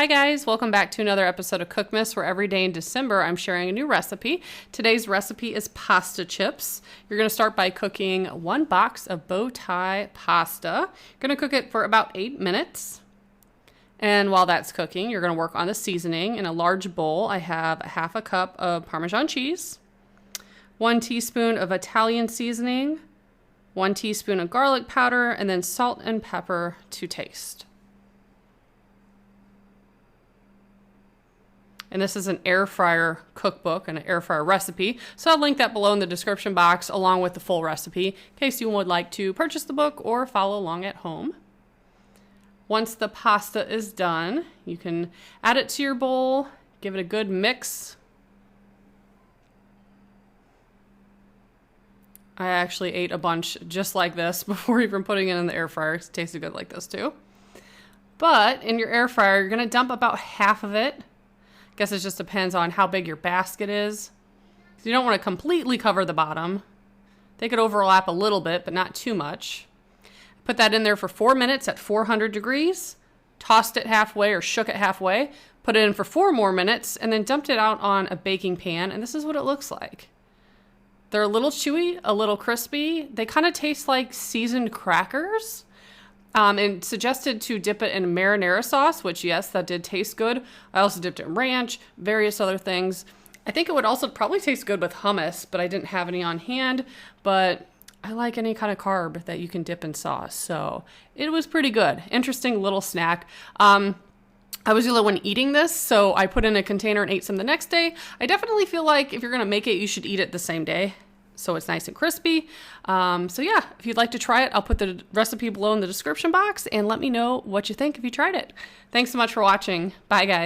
Hi guys, welcome back to another episode of Cookmas, where every day in December I'm sharing a new recipe. Today's recipe is pasta chips. You're going to start by cooking 1 box of bowtie pasta. You're going to cook it for about 8 minutes. And while that's cooking, you're going to work on the seasoning. In a large bowl, I have ½ cup of Parmesan cheese, 1 teaspoon of Italian seasoning, 1 teaspoon of garlic powder, and then salt and pepper to taste. And this is an air fryer cookbook and an air fryer recipe, so I'll link that below in the description box along with the full recipe in case you would like to purchase the book or follow along at home. Once the pasta is done, you can add it to your bowl, give it a good mix. I actually ate a bunch just like this before even putting it in the air fryer. It tasted good like this too. But in your air fryer, you're going to dump about half of it. Guess it just depends on how big your basket is. So you don't want to completely cover the bottom. They could overlap a little bit, but not too much. Put that in there for 4 minutes at 400 degrees. Tossed it halfway or shook it halfway. Put it in for 4 more minutes and then dumped it out on a baking pan. And this is what it looks like. They're a little chewy, a little crispy. They kind of taste like seasoned crackers. And suggested to dip it in marinara sauce, which yes, that did taste good. I also dipped it in ranch, various other things. I think it would also probably taste good with hummus, but I didn't have any on hand. But I like any kind of carb that you can dip in sauce. So it was pretty good. Interesting little snack. I was the only one eating this, so I put in a container and ate some the next day. I definitely feel like if you're going to make it, you should eat it the same day, so it's nice and crispy. So yeah, if you'd like to try it, I'll put the recipe below in the description box and let me know what you think if you tried it. Thanks so much for watching. Bye guys.